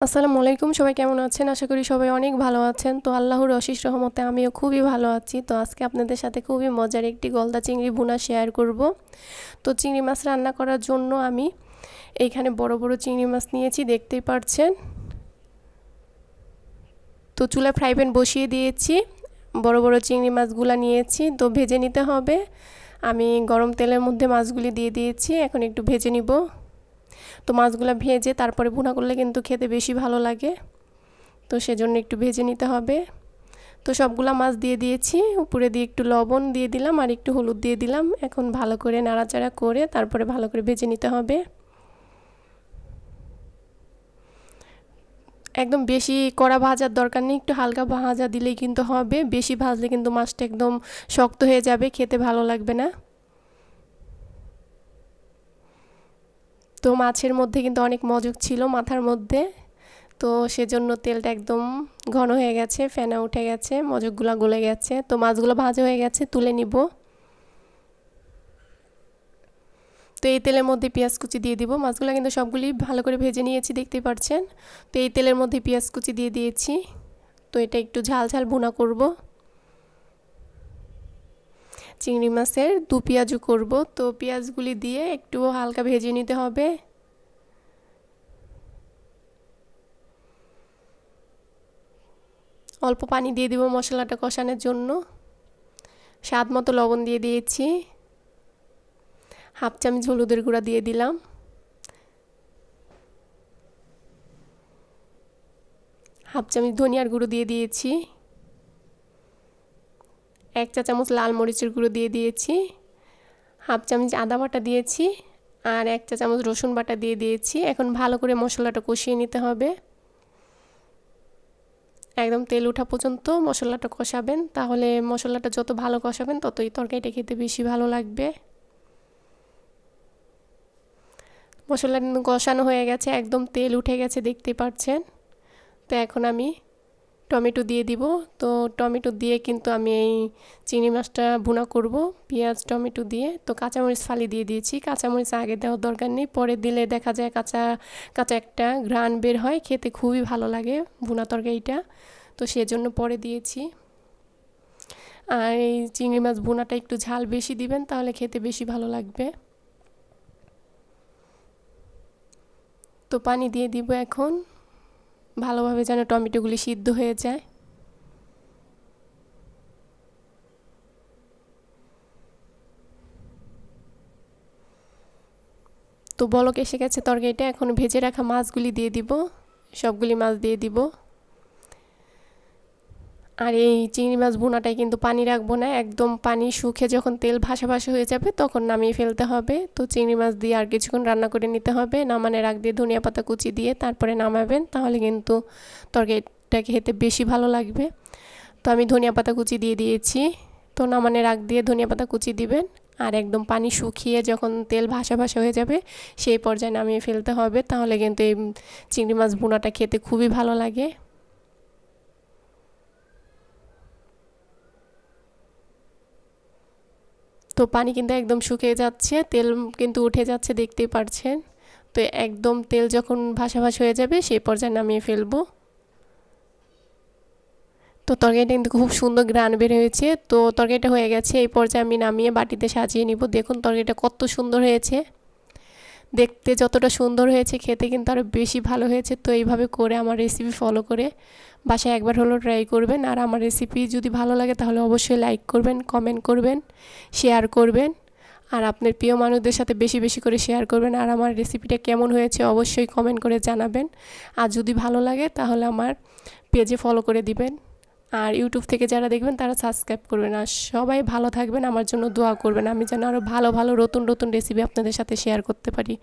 আসসালামু আলাইকুম, সবাই কেমন আছেন? আশা করি সবাই অনেক ভালো আছেন। তো আল্লাহর অশেষ রহমতে আমিও খুবই ভালো আছি। তো আজকে আপনাদের সাথে খুবই মজার একটি গলদা চিংড়ি ভুনা শেয়ার করব। তো চিংড়ি মাছ রান্না করার জন্য আমি এইখানে বড় বড় চিংড়ি মাছ নিয়েছি, দেখতেই পাচ্ছেন। তো চুলায় ফ্রাই প্যান বসিয়ে দিয়েছি, বড় বড় চিংড়ি মাছগুলো নিয়েছি, তো ভেজে নিতে হবে। আমি গরম তেলের মধ্যে মাছগুলি দিয়ে দিয়েছি, এখন একটু ভেজে নিব। তো মাছগুলো ভেজে তারপরে ভুনা করলে কিন্তু খেতে বেশি ভালো লাগে, তো সেজন্য একটু ভেজে নিতে হবে। তো সবগুলা মাছ দিয়ে দিয়েছি, উপরে দিয়ে একটু লবণ দিয়ে দিলাম আর একটু হলুদ দিয়ে দিলাম। এখন ভালো করে নাড়াচাড়া করে তারপরে ভালো করে ভেজে নিতে হবে। একদম বেশি কড়া ভাজার দরকার নেই, একটু হালকা ভাজা দিলেই কিন্তু হবে। বেশি ভাজলে কিন্তু মাছটা একদম শক্ত হয়ে যাবে, খেতে ভালো লাগবে না। তো মাছের মধ্যে কিন্তু অনেক মজক ছিল মাথার মধ্যে, তো সেজন্য তেলটা একদম ঘন হয়ে গেছে, ফেনা উঠে গেছে, মজকগুলো গলে গেছে। তো মাছগুলো ভাজা হয়ে গেছে, তুলে নিব। তো এই তেলের মধ্যে পেঁয়াজ কুচি দিয়ে দিব। মাছগুলো কিন্তু সবগুলি ভালো করে ভেজে নিয়েছি, দেখতেই পাচ্ছেন। তো এই তেলের মধ্যে পেঁয়াজ কুচি দিয়ে দিয়েছি। তো এটা একটু ঝাল ঝাল ভুনা করব। চিংড়ি মাছের দু পেঁয়াজু করব, তো পেঁয়াজগুলি দিয়ে একটু হালকা ভেজে নিতে হবে। অল্প পানি দিয়ে দিব মশলাটা কষানোর জন্য। স্বাদ মতো লবণ দিয়ে দিয়েছি, হাফ চামচ হলুদের গুঁড়া দিয়ে দিলাম, হাফ চামচ ধনিয়ার গুঁড়ো দিয়ে দিয়েছি, 1 চা চামচ লাল মরিচের গুঁড়ো দিয়ে দিয়েছি, হাফ চামচ আদা বাটা দিয়েছি আর 1 চা চামচ রসুন বাটা দিয়ে দিয়েছি। এখন ভালো করে মশলাটা কষিয়ে নিতে হবে, একদম তেল ওঠা পর্যন্ত মশলাটা কষাবেন। তাহলে মশলাটা যত ভালো কষাবেন ততই তরকারিটা খেতে বেশি ভালো লাগবে। মশলাটা কষানো হয়ে গেছে, একদম তেল উঠে গেছে, দেখতে পাচ্ছেন। তো এখন আমি টমেটো দিয়ে দিব। তো টমেটো দিয়ে কিন্তু আমি এই চিংড়ি মাছটা ভুনা করব পেঁয়াজ টমেটো দিয়ে। তো কাঁচামরিচ ফালি দিয়ে দিয়েছি, কাঁচামরিচ আগে দেওয়ার দরকার নেই, পরে দিলে দেখা যায় কাঁচা কাঁচা একটা ঘ্রাণ বের হয়, খেতে খুবই ভালো লাগে ভুনা তরকারিটা, তো সেজন্য পরে দিয়েছি। আর এই চিংড়ি মাছ ভুনাটা একটু ঝাল বেশি দিবেন, তাহলে খেতে বেশি ভালো লাগবে। তো পানি দিয়ে দিব এখন, ভালোভাবে যেন টমেটোগুলি সিদ্ধ হয়ে যায়। তো বলক এসে গেছে তরকারিটা, এখন ভেজে রাখা মাছগুলি দিয়ে দিব, সবগুলি মাছ দিয়ে দিব। আর এই চিংড়ি মাছ ভুনাটায় কিন্তু পানি রাখবো না, একদম পানি শুকিয়ে যখন তেল ভাসা ভাসা হয়ে যাবে তখন নামিয়ে ফেলতে হবে। তো চিংড়ি মাছ দিয়ে আর কিছুক্ষণ রান্না করে নিতে হবে, নামানোর আগ দিয়ে ধনিয়া পাতা কুচি দিয়ে তারপরে নামাবেন, তাহলে কিন্তু তরকারিটা খেতে বেশি ভালো লাগবে। তো আমি ধনিয়া পাতা কুচি দিয়ে দিয়েছি। তো নামানোর আগ দিয়ে ধনিয়া পাতা কুচি দিবেন, আর একদম পানি শুকিয়ে যখন তেল ভাসা ভাসা হয়ে যাবে সেই পর্যায়ে নামিয়ে ফেলতে হবে, তাহলে কিন্তু এই চিংড়ি মাছ ভুনাটা খেতে খুবই ভালো লাগে। তো পানি কিন্তু একদম শুকিয়ে যাচ্ছে, তেল কিন্তু উঠে যাচ্ছে, দেখতেই পাচ্ছেন। তো একদম তেল যখন ভাসা ভাসা হয়ে যাবে সেই পর্যায়ে নামিয়ে ফেলবো। তো তরকারিটা কিন্তু খুব সুন্দর ঘ্রাণ বের হয়েছে। তো তরকারিটা হয়ে গেছে, এই পর্যায়ে আমি নামিয়ে বাটিতে সাজিয়ে নিব। দেখুন তরকারিটা কত সুন্দর হয়েছে, দেখতে যতটা সুন্দর হয়েছে খেতে কিন্তু আরও বেশি ভালো হয়েছে। তো এইভাবে করে আমার রেসিপি ফলো করে বাসায় একবার হলো ট্রাই করবেন। আর আমার রেসিপি যদি ভালো লাগে তাহলে অবশ্যই লাইক করবেন, কমেন্ট করবেন, শেয়ার করবেন, আর আপনার প্রিয় মানুষদের সাথে বেশি বেশি করে শেয়ার করবেন। আর আমার রেসিপিটা কেমন হয়েছে অবশ্যই কমেন্ট করে জানাবেন। আর যদি ভালো লাগে তাহলে আমার পেজে ফলো করে দিবেন, আর ইউটিউব থেকে যারা দেখবেন তারা সাবস্ক্রাইব করবেন। আর সবাই ভালো থাকবেন, আমার জন্য দোয়া করবেন, আমি যেন আরও ভালো ভালো নতুন নতুন রেসিপি আপনাদের সাথে শেয়ার করতে পারি।